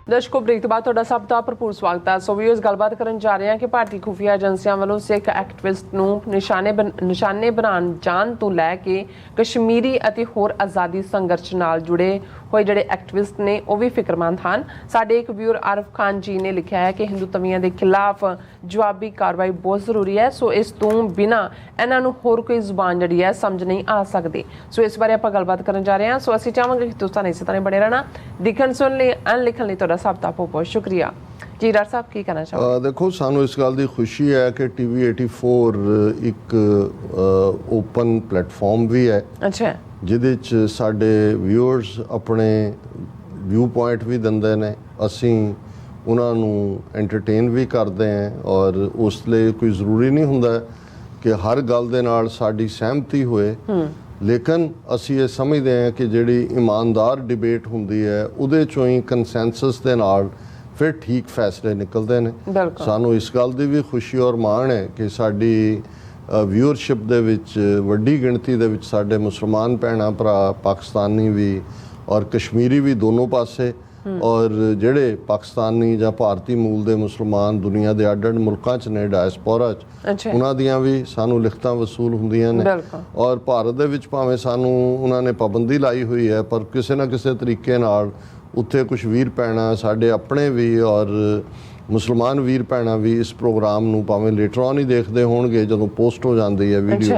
ਦਰਸ਼ਕੋ break ਤੋਂ ਬਾਅਦ ਤੁਹਾਡਾ ਸਭ ਦਾ ਭਰਪੂਰ ਸਵਾਗਤ ਹੈ। ਸੋ ਵੀਅਰਸ ਗੱਲਬਾਤ ਕਰਨ ਜਾ ਰਹੇ ਹਾਂ ਕਿ ਭਾਰਤੀ ਖੁਫੀਆ ਏਜੰਸੀਆਂ ਵੱਲੋਂ ਸਿੱਖ ਐਕਟਿਵਿਸਟ ਨੂੰ ਨਿਸ਼ਾਨੇ ਬਣਾਉਣ ਜਾਣ ਤੋਂ ਲੈ ਕੇ ਕਸ਼ਮੀਰੀ ਅਤੇ ਹੋਰ ਆਜ਼ਾਦੀ ਸੰਘਰਸ਼ ਨਾਲ ਜੁੜੇ ਹੋਏ ਜਿਹੜੇ ਐਕਟਿਵਿਸਟ ਨੇ ਉਹ ਵੀ ਫਿਕਰਮੰਦ ਹਨ। ਸਾਡੇ ਇੱਕ ਵਿਊਅਰ ਆਰਿਫ ਖਾਨ ਜੀ ਨੇ ਲਿਖਿਆ ਹੈ ਕਿ ਹਿੰਦੂਤਵੀਆਂ ਦੇ ਖਿਲਾਫ ਜਵਾਬੀ ਕਾਰਵਾਈ ਬਹੁਤ ਜ਼ਰੂਰੀ ਹੈ। ਸੋ ਇਸ ਤੋਂ ਬਿਨਾਂ ਇਹਨਾਂ ਨੂੰ ਹੋਰ ਕੋਈ ਜ਼ੁਬਾਨ ਜਿਹੜੀ ਹੈ ਸਮਝ ਨਹੀਂ ਆ ਸਕਦੀ। ਸੋ ਇਸ ਬਾਰੇ ਆਪਾਂ ਗੱਲਬਾਤ ਕਰਨ ਜਾ ਰਹੇ ਹਾਂ। ਸੋ ਅਸੀਂ ਚਾਹਾਂਗੇ ਕਿ ਤੁਸੀਂ ਇਸੇ ਤਰ੍ਹਾਂ ਬਣੇ ਰਹਿਣਾ। ਦਿਖਣ ਸੁਣ ਲਈ ਅਨਲਿਖਣ ਲਈ ਤੁਹਾਡਾ ਸਭ ਦਾ ਬਹੁਤ ਸ਼ੁਕਰੀਆ ਜੀ। ਡਾਕਟਰ ਸਾਹਿਬ ਕੀ ਕਹਿਣਾ ਚਾਹੋਗੇ? ਦੇਖੋ, ਸਾਨੂੰ ਇਸ ਗੱਲ ਦੀ ਖੁਸ਼ੀ ਹੈ ਕਿ TV 84 ਇੱਕ ਓਪਨ ਪਲੇਟਫਾਰਮ ਵੀ ਹੈ। ਅੱਛਾ, ਜਿਹਦੇ 'ਚ ਸਾਡੇ ਵਿਊਅਰਸ ਆਪਣੇ ਵਿਊ ਪੁਆਇੰਟ ਵੀ ਦਿੰਦੇ ਨੇ, ਅਸੀਂ ਉਹਨਾਂ ਨੂੰ ਐਂਟਰਟੇਨ ਵੀ ਕਰਦੇ ਹਾਂ ਔਰ ਉਸ ਲਈ ਕੋਈ ਜ਼ਰੂਰੀ ਨਹੀਂ ਹੁੰਦਾ ਕਿ ਹਰ ਗੱਲ ਦੇ ਨਾਲ ਸਾਡੀ ਸਹਿਮਤੀ ਹੋਏ। ਲੇਕਿਨ ਅਸੀਂ ਇਹ ਸਮਝਦੇ ਹਾਂ ਕਿ ਜਿਹੜੀ ਇਮਾਨਦਾਰ ਡਿਬੇਟ ਹੁੰਦੀ ਹੈ ਉਹਦੇ 'ਚੋਂ ਹੀ ਕੰਸੈਂਸਸ ਦੇ ਨਾਲ ਫਿਰ ਠੀਕ ਫੈਸਲੇ ਨਿਕਲਦੇ ਨੇ। ਸਾਨੂੰ ਇਸ ਗੱਲ ਦੀ ਵੀ ਖੁਸ਼ੀ ਔਰ ਮਾਣ ਹੈ ਕਿ ਸਾਡੀ ਵਿਊਅਰਸ਼ਿਪ ਦੇ ਵਿੱਚ ਵੱਡੀ ਗਿਣਤੀ ਦੇ ਵਿੱਚ ਸਾਡੇ ਮੁਸਲਮਾਨ ਭੈਣਾਂ ਭਰਾ, ਪਾਕਿਸਤਾਨੀ ਵੀ ਔਰ ਕਸ਼ਮੀਰੀ ਵੀ ਦੋਨੋਂ ਪਾਸੇ, ਔਰ ਜਿਹੜੇ ਪਾਕਿਸਤਾਨੀ ਜਾਂ ਭਾਰਤੀ ਮੂਲ ਦੇ ਮੁਸਲਮਾਨ ਦੁਨੀਆ ਦੇ ਅੱਡ-ਅੱਡ ਮੁਲਕਾਂ 'ਚ ਨੇ, ਡਾਇਸਪੋਰਾ 'ਚ, ਉਹਨਾਂ ਦੀਆਂ ਵੀ ਸਾਨੂੰ ਲਿਖਤਾਂ ਵਸੂਲ ਹੁੰਦੀਆਂ ਨੇ। ਔਰ ਭਾਰਤ ਦੇ ਵਿੱਚ ਭਾਵੇਂ ਸਾਨੂੰ ਉਹਨਾਂ ਨੇ ਪਾਬੰਦੀ ਲਾਈ ਹੋਈ ਹੈ, ਪਰ ਕਿਸੇ ਨਾ ਕਿਸੇ ਤਰੀਕੇ ਨਾਲ ਉੱਥੇ ਕੁਛ ਵੀਰ ਭੈਣਾਂ ਸਾਡੇ ਆਪਣੇ ਵੀ ਔਰ ਮੁਸਲਮਾਨ ਵੀਰ ਭੈਣਾਂ ਵੀ ਇਸ ਪ੍ਰੋਗਰਾਮ ਨੂੰ ਭਾਵੇਂ ਲੇਟਰ ਔਨ ਹੀ ਦੇਖਦੇ ਹੋਣਗੇ ਜਦੋਂ ਪੋਸਟ ਹੋ ਜਾਂਦੀ ਹੈ ਵੀਡੀਓ।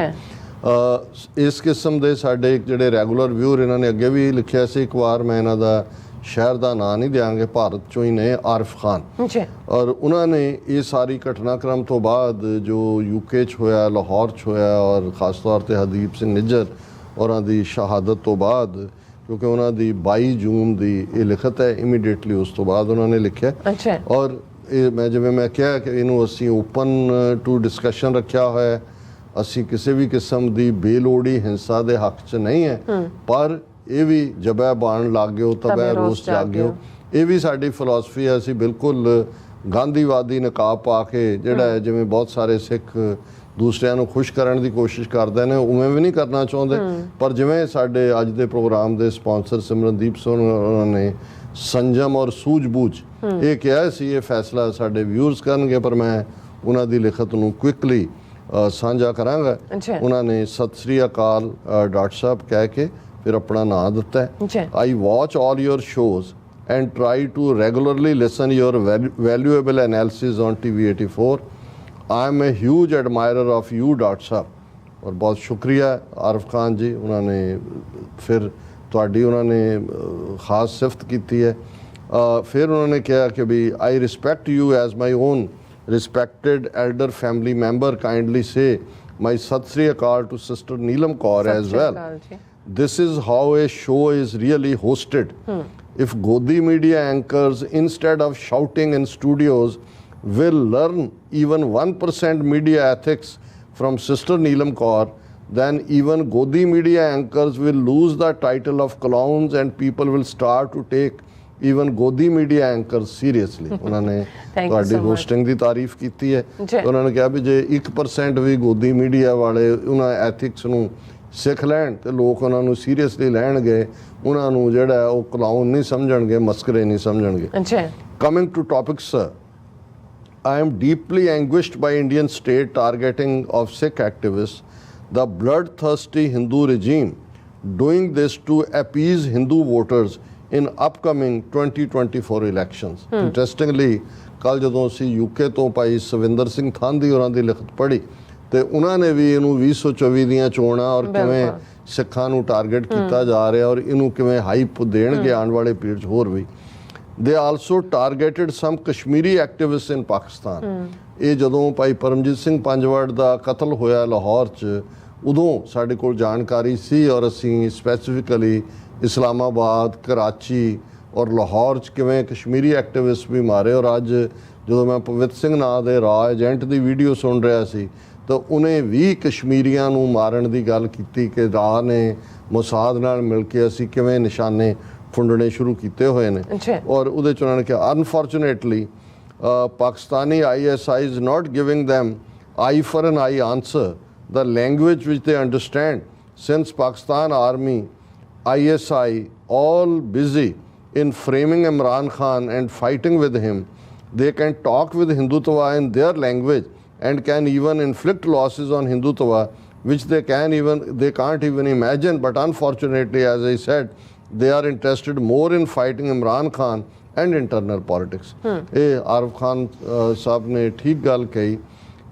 ਇਸ ਕਿਸਮ ਦੇ ਸਾਡੇ ਜਿਹੜੇ ਰੈਗੂਲਰ ਵਿਊਅਰ, ਇਹਨਾਂ ਨੇ ਅੱਗੇ ਵੀ ਲਿਖਿਆ ਸੀ ਇੱਕ ਵਾਰ, ਮੈਂ ਇਹਨਾਂ ਦਾ ਸ਼ਹਿਰ ਦਾ ਨਾਂ ਨਹੀਂ ਦਿਆਂਗੇ, ਭਾਰਤ 'ਚੋਂ ਹੀ ਨੇ, ਆਰਿਫ ਖਾਨ। ਔਰ ਉਹਨਾਂ ਨੇ ਇਹ ਸਾਰੀ ਘਟਨਾਕ੍ਰਮ ਤੋਂ ਬਾਅਦ ਜੋ UK 'ਚ ਹੋਇਆ, ਲਾਹੌਰ 'ਚ ਹੋਇਆ ਔਰ ਖ਼ਾਸ ਤੌਰ 'ਤੇ ਹਰਦੀਪ ਸਿੰਘ ਨਿੱਜਰ ਉਹਨਾਂ ਦੀ ਸ਼ਹਾਦਤ ਤੋਂ ਬਾਅਦ, ਕਿਉਂਕਿ ਉਹਨਾਂ ਦੀ 22 ਜੂਨ ਦੀ ਇਹ ਲਿਖਤ ਹੈ, ਇਮੀਡੀਏਟਲੀ ਉਸ ਤੋਂ ਬਾਅਦ ਉਹਨਾਂ ਨੇ ਲਿਖਿਆ। ਔਰ ਇਹ ਜਿਵੇਂ ਮੈਂ ਕਿਹਾ ਕਿ ਇਹਨੂੰ ਅਸੀਂ ਓਪਨ ਟੂ ਡਿਸਕਸ਼ਨ ਰੱਖਿਆ ਹੋਇਆ। ਅਸੀਂ ਕਿਸੇ ਵੀ ਕਿਸਮ ਦੀ ਬੇਲੋੜੀ ਹਿੰਸਾ ਦੇ ਹੱਕ 'ਚ ਨਹੀਂ ਹੈ, ਪਰ ਇਹ ਵੀ ਜਬੈ ਬਾਣ ਲਾਗਿਓ ਤਬੈ ਰੋਸ ਜਾਗਿਓ, ਇਹ ਵੀ ਸਾਡੀ ਫਿਲਾਸਫੀ ਹੈ। ਅਸੀਂ ਬਿਲਕੁਲ ਗਾਂਧੀਵਾਦੀ ਨਕਾਬ ਪਾ ਕੇ ਜਿਹੜਾ ਹੈ, ਜਿਵੇਂ ਬਹੁਤ ਸਾਰੇ ਸਿੱਖ ਦੂਸਰਿਆਂ ਨੂੰ ਖੁਸ਼ ਕਰਨ ਦੀ ਕੋਸ਼ਿਸ਼ ਕਰਦੇ ਨੇ, ਉਵੇਂ ਵੀ ਨਹੀਂ ਕਰਨਾ ਚਾਹੁੰਦੇ। ਪਰ ਜਿਵੇਂ ਸਾਡੇ ਅੱਜ ਦੇ ਪ੍ਰੋਗਰਾਮ ਦੇ ਸਪਾਂਸਰ ਸਿਮਰਨਦੀਪ ਸਿੰਘ ਉਹਨਾਂ ਨੇ ਸੰਜਮ ਔਰ ਸੂਝ-ਬੂਝ ਇਹ ਕਿਹਾ ਸੀ, ਇਹ ਫੈਸਲਾ ਸਾਡੇ ਵਿਊਅਰਸ ਕਰਨਗੇ, ਪਰ ਮੈਂ ਉਹਨਾਂ ਦੀ ਲਿਖਤ ਨੂੰ ਕੁਇਕਲੀ ਸਾਂਝਾ ਕਰਾਂਗਾ। ਉਹਨਾਂ ਨੇ ਸਤਿ ਸ੍ਰੀ ਅਕਾਲ ਡਾਕਟਰ ਸਾਹਿਬ ਕਹਿ ਕੇ ਫਿਰ ਆਪਣਾ ਨਾਂ ਦਿੱਤਾ ਹੈ। I watch all your shows and try to regularly listen your valuable analysis on TV 84। I am a huge admirer of you doctor साहब। और बहुत शुक्रिया आरिफ खान जी, उन्होंने फिर तुहाडी उन्होंने ख़ास सिफत की है। फिर उन्होंने कहा कि भी I respect you as my own respected elder family member, kindly say my Sat Shri Akal to sister Neelam Kaur as well. This is how a show is really hosted. If Godi media anchors, instead of shouting in studios, will learn even 1% media ethics from Sister Neelam Kaur, then even Godi media anchors will lose the title of clowns and people will start to take even Godi media anchors seriously. उन्होंने ਤੁਹਾਡੀ hosting ਦੀ ਤਾਰੀਫ ਕੀਤੀ ਹੈ। ਉਹਨਾਂ ਨੇ ਕਿਹਾ ਵੀ ਜੇ 1% ਵੀ ਗੋਦੀ ਮੀਡੀਆ ਵਾਲੇ ਉਹਨਾਂ ਐਥਿਕਸ ਨੂੰ ਸਿੱਖ ਲੈਣ ਤੇ ਲੋਕ ਉਹਨਾਂ ਨੂੰ ਸੀਰੀਅਸਲੀ ਲੈਣਗੇ, ਉਹਨਾਂ ਨੂੰ ਜਿਹੜਾ ਉਹ ਕਲਾਉਨ ਨਹੀਂ ਸਮਝਣਗੇ, ਮਸਕਰੇ ਨਹੀਂ ਸਮਝਣਗੇ। Coming to topic sir, I am deeply anguished by Indian state targeting of Sikh activists, the bloodthirsty Hindu regime doing this to appease Hindu voters in upcoming 2024 elections. Interestingly, ਕੱਲ ਜਦੋਂ ਅਸੀਂ UK ਤੋਂ ਭਾਈ ਸਵਿੰਦਰ ਸਿੰਘ ਥਾਂਦੀ ਹੋਰਾਂ ਦੀ ਲਿਖਤ ਪੜ੍ਹੀ ਤੇ ਉਹਨਾਂ ਨੇ ਵੀ ਇਹਨੂੰ 2024 ਦੀਆਂ ਚੋਣਾਂ ਔਰ ਕਿਵੇਂ ਸਿੱਖਾਂ ਨੂੰ ਟਾਰਗੇਟ ਕੀਤਾ ਜਾ ਰਿਹਾ ਔਰ ਇਹਨੂੰ ਕਿਵੇਂ ਹਾਈਪ ਦੇਣਗੇ ਆਉਣ ਵਾਲੇ ਪੀਰੀਅਡ 'ਚ ਹੋਰ ਵੀ। They also targeted some Kashmiri activists in Pakistan. ਇਹ ਜਦੋਂ ਭਾਈ ਪਰਮਜੀਤ ਸਿੰਘ ਪੰਜਵੜ ਦਾ ਕਤਲ ਹੋਇਆ ਲਾਹੌਰ 'ਚ, ਉਦੋਂ ਸਾਡੇ ਕੋਲ ਜਾਣਕਾਰੀ ਸੀ ਔਰ ਅਸੀਂ ਸਪੈਸੀਫਿਕਲੀ ਇਸਲਾਮਾਬਾਦ, ਕਰਾਚੀ ਔਰ ਲਾਹੌਰ 'ਚ ਕਿਵੇਂ ਕਸ਼ਮੀਰੀ ਐਕਟਿਵਿਸਟ ਵੀ ਮਾਰੇ। ਔਰ ਅੱਜ ਜਦੋਂ ਮੈਂ ਪਵਿੱਤ ਸਿੰਘ ਨਾਂ ਦੇ ਰਾਹ ਏਜੰਟ ਦੀ ਵੀਡੀਓ ਸੁਣ ਰਿਹਾ ਸੀ ਤਾਂ ਉਹਨੇ ਵੀ ਕਸ਼ਮੀਰੀਆਂ ਨੂੰ ਮਾਰਨ ਦੀ ਗੱਲ ਕੀਤੀ ਕਿ ਰਾਹ ਨੇ ਮੁਸਾਦ ਨਾਲ ਮਿਲ ਕੇ ਅਸੀਂ ਕਿਵੇਂ ਨਿਸ਼ਾਨੇ ਫੁੰਡਣੇ ਸ਼ੁਰੂ ਕੀਤੇ ਹੋਏ ਨੇ। ਔਰ ਉਹਦੇ 'ਚ ਉਹਨਾਂ ਨੇ ਕਿਹਾ unfortunately Pakistani ISI is not giving them eye for an eye answer, the language which they understand, since Pakistan Army, ISI all busy in framing Imran Khan and fighting with him. They can talk with Hindutva in their language and can even inflict losses on Hindutva, which they can't even imagine. But unfortunately, as I said, they are interested more in fighting Imran Khan and internal politics. ਇਹ ਆਰਫ ਖਾਨ ਸਾਹਿਬ ਨੇ ਠੀਕ ਗੱਲ ਕਹੀ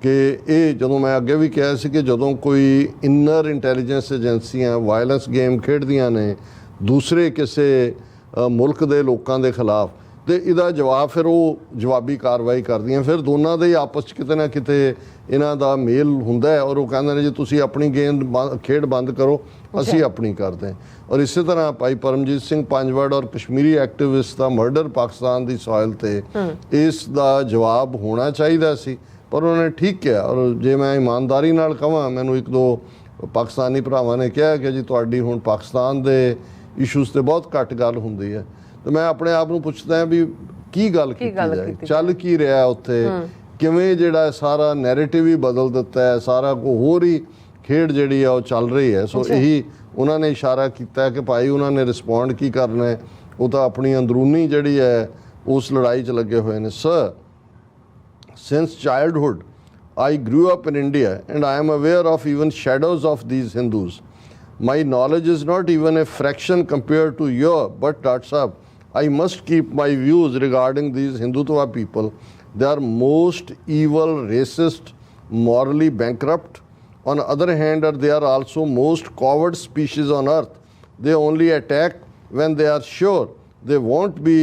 ਕਿ ਇਹ ਜਦੋਂ ਮੈਂ ਅੱਗੇ ਵੀ ਕਿਹਾ ਸੀ ਕਿ ਜਦੋਂ ਕੋਈ ਇਨਰ ਇੰਟੈਲੀਜੈਂਸ ਏਜੰਸੀਆਂ ਵਾਇਲੈਂਸ ਗੇਮ ਖੇਡਦੀਆਂ ਨੇ ਦੂਸਰੇ ਕਿਸੇ ਮੁਲਕ ਦੇ ਲੋਕਾਂ ਦੇ ਖਿਲਾਫ, ਤੇ ਇਹਦਾ ਜਵਾਬ ਫਿਰ ਉਹ ਜਵਾਬੀ ਕਾਰਵਾਈ ਕਰਦੀਆਂ, ਫਿਰ ਦੋਨਾਂ ਦੇ ਆਪਸ 'ਚ ਕਿਤੇ ਨਾ ਕਿਤੇ ਇਹਨਾਂ ਦਾ ਮੇਲ ਹੁੰਦਾ ਹੈ ਔਰ ਉਹ ਕਹਿੰਦੇ ਨੇ ਜੀ ਤੁਸੀਂ ਆਪਣੀ ਗੇਂਦ ਖੇਡ ਬੰਦ ਕਰੋ, ਅਸੀਂ ਆਪਣੀ ਕਰਦੇ ਹਾਂ। ਔਰ ਇਸੇ ਤਰ੍ਹਾਂ ਭਾਈ ਪਰਮਜੀਤ ਸਿੰਘ ਪੰਜਵੜ ਔਰ ਕਸ਼ਮੀਰੀ ਐਕਟਿਵਿਸਟ ਦਾ ਮਰਡਰ ਪਾਕਿਸਤਾਨ ਦੀ ਸੋਇਲ ਤੇ, ਇਸ ਦਾ ਜਵਾਬ ਹੋਣਾ ਚਾਹੀਦਾ ਸੀ, ਪਰ ਉਹਨਾਂ ਨੇ ਠੀਕ ਕਿਹਾ। ਔਰ ਜੇ ਮੈਂ ਇਮਾਨਦਾਰੀ ਨਾਲ ਕਹਾਂ, ਮੈਨੂੰ ਇੱਕ ਦੋ ਪਾਕਿਸਤਾਨੀ ਭਰਾਵਾਂ ਨੇ ਕਿਹਾ ਕਿ ਜੀ ਤੁਹਾਡੀ ਹੁਣ ਪਾਕਿਸਤਾਨ ਦੇ ਇਸ਼ੂਜ਼ ਤੇ ਬਹੁਤ ਘੱਟ ਗੱਲ ਹੁੰਦੀ ਹੈ, ਤੇ ਮੈਂ ਆਪਣੇ ਆਪ ਨੂੰ ਪੁੱਛਦਾ ਹਾਂ ਵੀ ਕੀ ਗੱਲ ਕੀਤੀ ਜਾਏ, ਚੱਲ ਕੀ ਰਿਹਾ ਉੱਥੇ, ਕਿਵੇਂ ਜਿਹੜਾ ਸਾਰਾ ਨੈਰੇਟਿਵ ਹੀ ਬਦਲ ਦਿੱਤਾ ਹੈ, ਸਾਰਾ ਕੋ ਹੋਰ ਹੀ ਖੇਡ ਜਿਹੜੀ ਆ ਉਹ ਚੱਲ ਰਹੀ ਹੈ। ਸੋ ਇਹੀ ਉਹਨਾਂ ਨੇ ਇਸ਼ਾਰਾ ਕੀਤਾ ਕਿ ਭਾਈ ਉਹਨਾਂ ਨੇ ਰਿਸਪੌਂਡ ਕੀ ਕਰਨਾ ਹੈ, ਉਹ ਤਾਂ ਆਪਣੀ ਅੰਦਰੂਨੀ ਜਿਹੜੀ ਹੈ ਉਸ ਲੜਾਈ 'ਚ ਲੱਗੇ ਹੋਏ ਨੇ। Sir, since childhood I grew up in India and I am aware of even shadows of these Hindus. My knowledge is not even a fraction compared to your, but Dr. Sahab, I must keep my views regarding these Hindutva people. They are most evil, racist, morally bankrupt. On the other hand, they are also most coward species on earth. They only attack when they are sure there won't be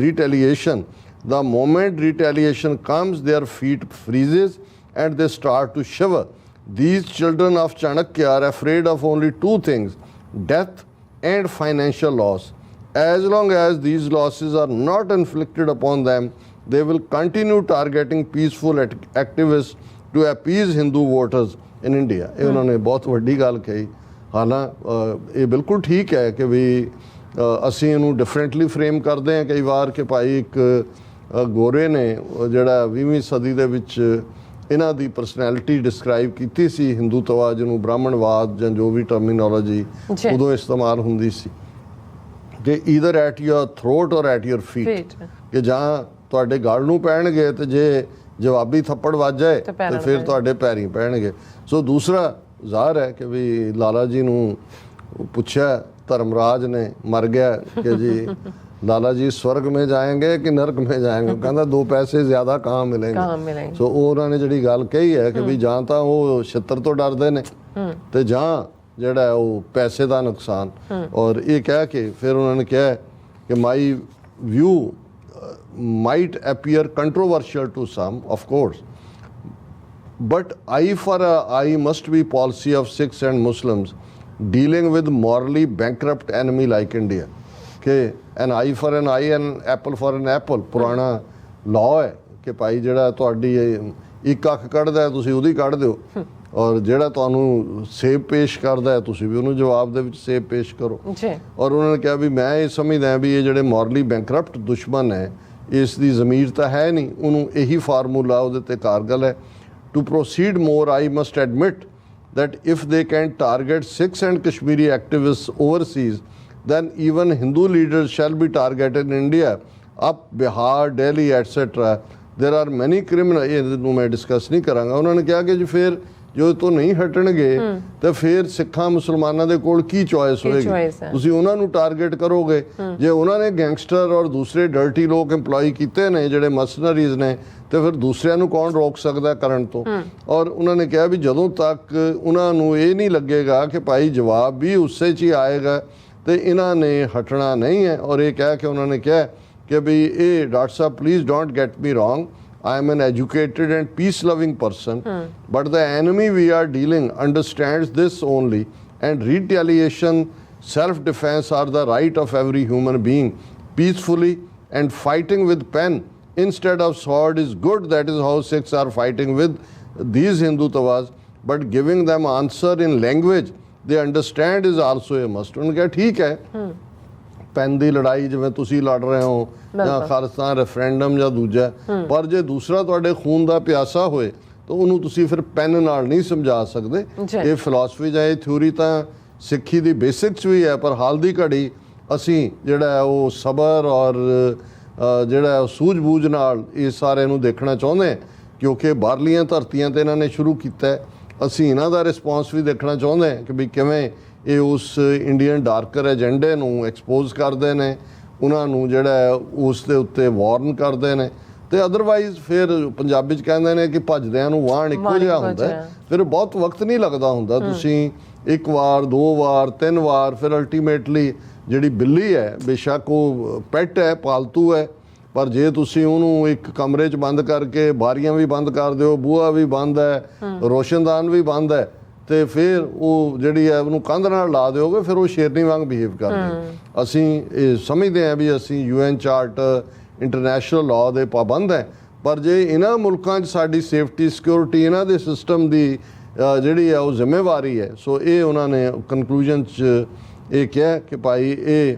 retaliation. The moment retaliation comes, their feet freezes and they start to shiver. These children of Chanakya are afraid of only two things: death and financial loss. As long as these losses are not inflicted upon them, they will continue targeting peaceful activists to appease Hindu voters in India. ਇਹ ਉਹਨਾਂ ਨੇ ਬਹੁਤ ਵੱਡੀ ਗੱਲ ਕਹੀ। ਹਾਲਾਂਕਿ ਇਹ ਬਿਲਕੁਲ ਠੀਕ ਹੈ ਕਿ ਵੀ ਅਸੀਂ ਇਹਨੂੰ ਡਿਫਰੈਂਟਲੀ ਫਰੇਮ ਕਰਦੇ ਹਾਂ ਕਈ ਵਾਰ ਕਿ ਭਾਈ ਇੱਕ ਗੋਰੇ ਨੇ ਜਿਹੜਾ 20ਵੀਂ ਸਦੀ ਦੇ ਵਿੱਚ ਇਹਨਾਂ ਦੀ ਪਰਸਨੈਲਿਟੀ ਡਿਸਕ੍ਰਾਈਬ ਕੀਤੀ ਸੀ, ਹਿੰਦੂਤਵਾ ਜਿਹਨੂੰ ਬ੍ਰਾਹਮਣਵਾਦ ਜਾਂ ਜੋ ਵੀ ਟਰਮੀਨੋਲੋਜੀ ਉਦੋਂ ਇਸਤੇਮਾਲ ਹੁੰਦੀ ਸੀ, ਕਿ ਈਦਰ ਐਟ ਯੂਰ ਥਰੋਟ ਔਰ ਐਟ ਯੂਰ ਫੀਟ, ਕਿ ਜਾਂ ਤੁਹਾਡੇ ਗਲ ਨੂੰ ਪੈਣਗੇ ਤੇ ਜੇ ਜਵਾਬੀ ਥੱਪੜ ਵੱਜ ਜਾਏ ਤੇ ਫਿਰ ਤੁਹਾਡੇ ਪੈਰੀਂ ਪੈਣਗੇ। ਸੋ ਦੂਸਰਾ ਜ਼ਾਹਰ ਹੈ ਕਿ ਵੀ ਲਾਲਾ ਜੀ ਨੂੰ ਪੁੱਛਿਆ ਧਰਮਰਾਜ ਨੇ ਮਰ ਗਿਆ ਕਿ ਜੀ लाला जी स्वर्ग में जाएंगे कि नरक में जाएंगे, कहता दो पैसे ज्यादा कहाँ मिलेंगे। सो उन्होंने जी गल कही है कि भी जां तां वो छित्तर तो डरते ने ते जां जिहड़ा वो पैसे का नुकसान। और ये कह के फिर उन्होंने कहा कि my view might appear controversial to some, of course, but eye for eye must be policy of Sikhs and Muslims dealing with morally bankrupt enemy like India. कि an eye for an eye and apple for an apple ਪੁਰਾਣਾ law ਹੈ ਕਿ ਭਾਈ ਜਿਹੜਾ ਤੁਹਾਡੀ ਇੱਕ ਅੱਖ ਕੱਢਦਾ ਹੈ ਤੁਸੀਂ ਉਹਦੀ ਕੱਢ ਦਿਓ, ਔਰ ਜਿਹੜਾ ਤੁਹਾਨੂੰ ਸੇਬ ਪੇਸ਼ ਕਰਦਾ ਹੈ ਤੁਸੀਂ ਵੀ ਉਹਨੂੰ ਜਵਾਬ ਦੇ ਵਿੱਚ ਸੇਬ ਪੇਸ਼ ਕਰੋ। ਔਰ ਉਹਨਾਂ ਨੇ ਕਿਹਾ ਵੀ ਮੈਂ ਇਹ ਸਮਝਦਾ ਵੀ ਇਹ ਜਿਹੜੇ ਮੋਰਲੀ ਬੈਂਕਰਪਟ ਦੁਸ਼ਮਣ ਹੈ, ਇਸ ਦੀ ਜ਼ਮੀਰ ਤਾਂ ਹੈ ਨਹੀਂ, ਉਹਨੂੰ ਇਹੀ ਫਾਰਮੂਲਾ ਉਹਦੇ ਤੇ ਕਾਰਗਲ ਹੈ। To proceed more I must admit that if they can target Sikhs and Kashmiri activists overseas, then even Hindu leaders shall be targeted in India, up Bihar, Delhi, etc. There are many criminal, ਇਹਨੂੰ ਮੈਂ discuss ਨਹੀਂ ਕਰਾਂਗਾ। ਉਹਨਾਂ ਨੇ ਕਿਹਾ ਕਿ ਜੀ ਫਿਰ ਜੋ ਤੋਂ ਨਹੀਂ ਹਟਣਗੇ ਤੇ ਫਿਰ ਸਿੱਖਾਂ ਮੁਸਲਮਾਨਾਂ ਦੇ ਕੋਲ ਕੀ ਚੋਇਸ ਹੋਏਗੀ, ਤੁਸੀਂ ਉਹਨਾਂ ਨੂੰ ਟਾਰਗੇਟ ਕਰੋਗੇ। ਜੇ ਉਹਨਾਂ ਨੇ ਗੈਂਗਸਟਰ ਔਰ ਦੂਸਰੇ ਡਰਟੀ ਲੋਕ ਇੰਪਲੋਈ ਕੀਤੇ ਨੇ ਜਿਹੜੇ ਮਰਸਨਰੀਜ਼ ਨੇ, ਤੇ ਫਿਰ ਦੂਸਰਿਆਂ ਨੂੰ ਕੌਣ ਰੋਕ ਸਕਦਾ ਕਰਨ ਤੋਂ। ਔਰ ਉਹਨਾਂ ਨੇ ਕਿਹਾ ਵੀ ਜਦੋਂ ਤੱਕ ਉਹਨਾਂ ਨੂੰ ਇਹ ਨਹੀਂ ਲੱਗੇਗਾ ਕਿ ਭਾਈ ਜਵਾਬ ਵੀ ਉਸੇ 'ਚ ਹੀ ਆਏਗਾ ਤੇ ਇਹਨਾਂ ਨੇ ਹਟਣਾ ਨਹੀਂ ਹੈ। ਔਰ ਇਹ ਕਹਿ ਕੇ ਉਹਨਾਂ ਨੇ ਕਿਹਾ ਕਿ ਵੀ ਇਹ doctor Sahib please don't get me wrong, I am an educated and peace-loving person, but the enemy we are dealing understands this only, and retaliation, self-defense are the right of every human being. Peacefully and fighting with pen instead of sword is good. That is how Sikhs are fighting with these Hindutavas, but giving them answer in language they understand is also a must. उन्होंने कहा ठीक है, PAN ਦੀ ਲੜਾਈ ਜਿਵੇਂ ਤੁਸੀਂ ਲੜ ਰਹੇ ਹੋ ਜਾਂ ਖਾਲਿਸਤਾਨ ਰੈਫਰੈਂਡਮ ਜਾਂ ਦੂਜਾ, ਪਰ ਜੇ ਦੂਸਰਾ ਤੁਹਾਡੇ ਖੂਨ ਦਾ ਪਿਆਸਾ ਹੋਏ ਤਾਂ ਉਹਨੂੰ ਤੁਸੀਂ ਫਿਰ ਪੈਨ ਨਾਲ ਨਹੀਂ ਸਮਝਾ ਸਕਦੇ। ਇਹ ਫਿਲਾਸਫੀ ਜਾਂ ਇਹ ਥਿਊਰੀ ਤਾਂ ਸਿੱਖੀ ਦੀ ਬੇਸਿਕਸ ਵੀ ਹੈ, ਪਰ ਹਾਲ ਦੀ ਘੜੀ ਅਸੀਂ ਜਿਹੜਾ ਉਹ ਸਬਰ ਔਰ ਜਿਹੜਾ ਉਹ ਸੂਝ-ਬੂਝ ਨਾਲ ਇਸ ਸਾਰੇ ਨੂੰ ਦੇਖਣਾ ਚਾਹੁੰਦੇ ਹਾਂ, ਕਿਉਂਕਿ ਬਾਹਰਲੀਆਂ ਧਰਤੀਆਂ ਤੇ ਇਹਨਾਂ ਨੇ ਸ਼ੁਰੂ ਕੀਤਾ ਹੈ। ਅਸੀਂ ਇਹਨਾਂ ਦਾ ਰਿਸਪੌਂਸ ਵੀ ਦੇਖਣਾ ਚਾਹੁੰਦੇ ਹਾਂ ਕਿ ਵੀ ਕਿਵੇਂ ਇਹ ਉਸ ਇੰਡੀਅਨ ਡਾਰਕਰ ਏਜੰਡੇ ਨੂੰ ਐਕਸਪੋਜ਼ ਕਰਦੇ ਨੇ, ਉਹਨਾਂ ਨੂੰ ਜਿਹੜਾ ਉਸ ਦੇ ਉੱਤੇ ਵਾਰਨ ਕਰਦੇ ਨੇ। ਤੇ ਅਦਰਵਾਈਜ਼ ਫਿਰ ਪੰਜਾਬੀ 'ਚ ਕਹਿੰਦੇ ਨੇ ਕਿ ਭੱਜਦਿਆਂ ਨੂੰ ਵਾਹਣ ਇੱਕੋ ਜਿਹਾ ਹੁੰਦਾ, ਫਿਰ ਬਹੁਤ ਵਕਤ ਨਹੀਂ ਲੱਗਦਾ ਹੁੰਦਾ। ਤੁਸੀਂ ਇੱਕ ਵਾਰ, 2 ਵਾਰ, 3 ਵਾਰ, ਫਿਰ ਅਲਟੀਮੇਟਲੀ ਜਿਹੜੀ ਬਿੱਲੀ ਹੈ, ਬੇਸ਼ੱਕ ਉਹ ਪੈਟ ਹੈ, ਪਾਲਤੂ ਹੈ, ਪਰ ਜੇ ਤੁਸੀਂ ਉਹਨੂੰ ਇੱਕ ਕਮਰੇ 'ਚ ਬੰਦ ਕਰਕੇ ਬਾਰੀਆਂ ਵੀ ਬੰਦ ਕਰ ਦਿਓ, ਬੂਹਾ ਵੀ ਬੰਦ ਹੈ, ਰੋਸ਼ਨਦਾਨ ਵੀ ਬੰਦ ਹੈ, ਤੇ ਫਿਰ ਉਹ ਜਿਹੜੀ ਹੈ ਉਹਨੂੰ ਕੰਧ ਨਾਲ ਲਾ ਦਿਓਗੇ, ਫਿਰ ਉਹ ਸ਼ੇਰਨੀ ਵਾਂਗ ਬਿਹੇਵ ਕਰਦੇ। ਅਸੀਂ ਇਹ ਸਮਝਦੇ ਹਾਂ ਵੀ ਅਸੀਂ UN ਚਾਰਟਰ, ਇੰਟਰਨੈਸ਼ਨਲ ਲਾਅ ਦੇ ਪਾਬੰਦ ਹੈ, ਪਰ ਜੇ ਇਹਨਾਂ ਮੁਲਕਾਂ 'ਚ ਸਾਡੀ ਸੇਫਟੀ ਸਿਕਿਉਰਿਟੀ ਇਹਨਾਂ ਦੇ ਸਿਸਟਮ ਦੀ ਜਿਹੜੀ ਹੈ ਉਹ ਜ਼ਿੰਮੇਵਾਰੀ ਹੈ। ਸੋ ਇਹ ਉਹਨਾਂ ਨੇ ਕਨਕਲੂਜਨ 'ਚ ਇਹ ਕਿਹਾ ਕਿ ਭਾਈ ਇਹ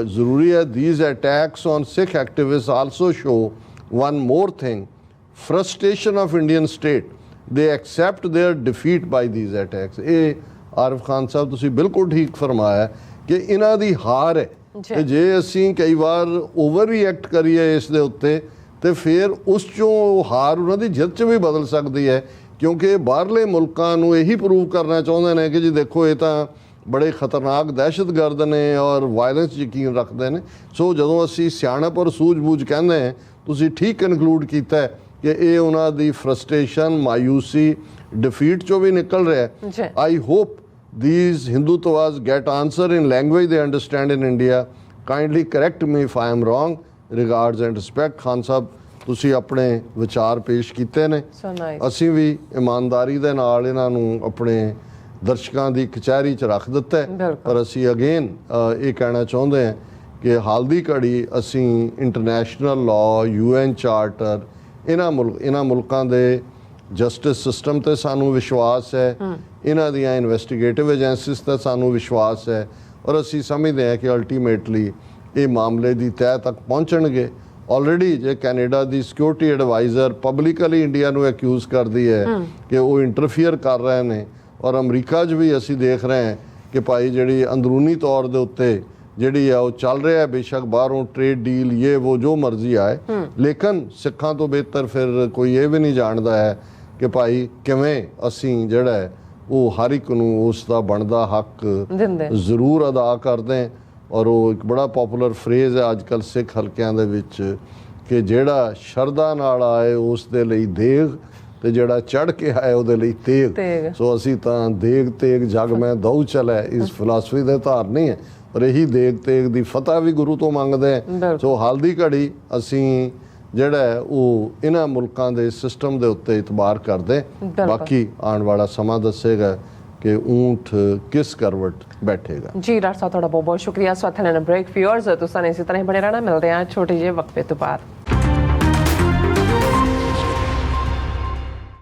ਜ਼ਰੂਰੀ ਹੈ। these attacks on Sikh activists also show one more thing, frustration of Indian state, they accept their defeat by these attacks। ਇਹ ਆਰਿਫ ਖਾਨ ਸਾਹਿਬ ਤੁਸੀਂ ਬਿਲਕੁਲ ਠੀਕ ਫਰਮਾਇਆ ਕਿ ਇਹਨਾਂ ਦੀ ਹਾਰ ਹੈ ਕਿ ਜੇ ਅਸੀਂ ਕਈ ਵਾਰ ਓਵਰ ਰਿਐਕਟ ਕਰੀਏ ਇਸ ਦੇ ਉੱਤੇ ਤੇ ਫਿਰ ਉਸ ਚੋਂ ਹਾਰ ਉਹਨਾਂ ਦੀ ਜਿੱਤ 'ਚ ਵੀ ਬਦਲ ਸਕਦੀ ਹੈ, ਕਿਉਂਕਿ ਬਾਹਰਲੇ ਮੁਲਕਾਂ ਨੂੰ ਇਹੀ ਪ੍ਰੂਵ ਕਰਨਾ ਚਾਹੁੰਦੇ ਨੇ ਕਿ ਜੀ ਦੇਖੋ ਇਹ ਤਾਂ ਬੜੇ ਖਤਰਨਾਕ ਦਹਿਸ਼ਤਗਰਦ ਨੇ ਔਰ ਵਾਇਲੈਂਸ ਯਕੀਨ ਰੱਖਦੇ ਨੇ। ਸੋ ਜਦੋਂ ਅਸੀਂ ਸਿਆਣਪ ਔਰ ਸੂਝ-ਬੂਝ ਕਹਿੰਦੇ ਹਾਂ, ਤੁਸੀਂ ਠੀਕ ਕਨਕਲੂਡ ਕੀਤਾ ਕਿ ਇਹ ਉਹਨਾਂ ਦੀ ਫਰਸਟ੍ਰੇਸ਼ਨ, ਮਾਯੂਸੀ, ਡਿਫੀਟ 'ਚੋਂ ਵੀ ਨਿਕਲ ਰਿਹਾ। I hope these Hindutwas get answer in language they understand in India. Kindly correct me if I am wrong. Regards and respect। Khan Sahib ਤੁਸੀਂ ਆਪਣੇ ਵਿਚਾਰ ਪੇਸ਼ ਕੀਤੇ ਨੇ, ਅਸੀਂ ਵੀ ਇਮਾਨਦਾਰੀ ਦੇ ਨਾਲ ਇਹਨਾਂ ਨੂੰ ਆਪਣੇ ਦਰਸ਼ਕਾਂ ਦੀ ਕਚਹਿਰੀ 'ਚ ਰੱਖ ਦਿੱਤਾ ਹੈ। ਪਰ ਅਸੀਂ ਅਗੇਨ ਇਹ ਕਹਿਣਾ ਚਾਹੁੰਦੇ ਹਾਂ ਕਿ ਹਾਲ ਦੀ ਘੜੀ ਅਸੀਂ ਇੰਟਰਨੈਸ਼ਨਲ ਲਾਅ, UN ਚਾਰਟਰ, ਇਹਨਾਂ ਮੁਲਕਾਂ ਦੇ ਜਸਟਿਸ ਸਿਸਟਮ ਤੇ ਸਾਨੂੰ ਵਿਸ਼ਵਾਸ ਹੈ, ਇਹਨਾਂ ਦੀਆਂ ਇਨਵੈਸਟੀਗੇਟਿਵ ਏਜੰਸੀਜ਼ ਤੇ ਸਾਨੂੰ ਵਿਸ਼ਵਾਸ ਹੈ, ਔਰ ਅਸੀਂ ਸਮਝਦੇ ਹਾਂ ਕਿ ਅਲਟੀਮੇਟਲੀ ਇਹ ਮਾਮਲੇ ਦੀ ਤਹਿ ਤੱਕ ਪਹੁੰਚਣਗੇ। ਆਲਰੇਡੀ ਜੇ ਕੈਨੇਡਾ ਦੀ ਸਿਕਿਉਰਿਟੀ ਐਡਵਾਈਜ਼ਰ ਪਬਲਿਕਲੀ ਇੰਡੀਆ ਨੂੰ ਅਕਿਊਜ਼ ਕਰਦੀ ਹੈ ਕਿ ਉਹ ਇੰਟਰਫੀਅਰ ਕਰ ਰਹੇ ਨੇ, ਔਰ ਅਮਰੀਕਾ 'ਚ ਵੀ ਅਸੀਂ ਦੇਖ ਰਹੇ ਹਾਂ ਕਿ ਭਾਈ ਜਿਹੜੀ ਅੰਦਰੂਨੀ ਤੌਰ ਦੇ ਉੱਤੇ ਜਿਹੜੀ ਆ ਉਹ ਚੱਲ ਰਿਹਾ, ਬੇਸ਼ੱਕ ਬਾਹਰੋਂ ਟ੍ਰੇਡ ਡੀਲ ਇਹ ਉਹ ਜੋ ਮਰਜ਼ੀ ਆਏ, ਲੇਕਿਨ ਸਿੱਖਾਂ ਤੋਂ ਬਿਹਤਰ ਫਿਰ ਕੋਈ ਇਹ ਵੀ ਨਹੀਂ ਜਾਣਦਾ ਹੈ ਕਿ ਭਾਈ ਕਿਵੇਂ ਅਸੀਂ ਜਿਹੜਾ ਹੈ ਉਹ ਹਰ ਇੱਕ ਨੂੰ ਉਸ ਦਾ ਬਣਦਾ ਹੱਕ ਜ਼ਰੂਰ ਅਦਾ ਕਰਦੇ। ਔਰ ਉਹ ਇੱਕ ਬੜਾ ਪਪੂਲਰ ਫਰੇਜ਼ ਹੈ ਅੱਜ ਕੱਲ੍ਹ ਸਿੱਖ ਹਲਕਿਆਂ ਦੇ ਵਿੱਚ ਕਿ ਜਿਹੜਾ ਸ਼ਰਧਾ ਨਾਲ ਆਏ ਉਸ ਦੇ ਲਈ ਦੇਗ, ਤੇ ਜਿਹੜਾ ਚੜ੍ਹ ਕੇ ਆਏ ਉਹਦੇ ਲਈ ਤੇਗ। ਸੋ ਅਸੀਂ ਤਾਂ ਦੇਗ ਤੇਗ ਜਗ ਮੈਂ ਦਊ ਚਲੈ ਇਸ ਫਿਲਾਸਫੀ ਦੇ ਧਾਰਨੀ ਹੈ, ਔਰ ਇਹੀ ਦੇਗ ਤੇਗ ਦੀ ਫਤਿਹ ਵੀ ਗੁਰੂ ਤੋਂ ਮੰਗਦੇ ਹਾਂ। ਸੋ ਹਾਲ ਦੀ ਘੜੀ ਅਸੀਂ ਜਿਹੜਾ ਹੈ ਉਹ ਇਹਨਾਂ ਮੁਲਕਾਂ ਦੇ ਸਿਸਟਮ ਦੇ ਉੱਤੇ ਇਤਬਾਰ ਕਰਦੇ। ਬਾਕੀ ਆਉਣ ਵਾਲਾ ਸਮਾਂ ਦੱਸੇਗਾ ਕਿ ਊਂਠ ਕਿਸ ਕਰਵਟ ਬੈਠੇਗਾ। ਜੀ ਡਾਕਟਰ ਸਾਹਿਬ ਤੁਹਾਡਾ ਬਹੁਤ ਬਹੁਤ ਸ਼ੁਕਰੀਆ। ਸੋ ਇੱਥੇ ਲੈਣਾ ਬ੍ਰੇਕ। ਵਿਊਅਰਸ ਤੁਸੀਂ ਇਸੇ ਤਰ੍ਹਾਂ ਹੀ ਬਣੇ ਰਹਿਣਾ। ਮਿਲਦੇ ਹਾਂ ਛੋਟੇ ਜਿਹੇ ਵਕਫੇ ਤੋਂ ਬਾਅਦ।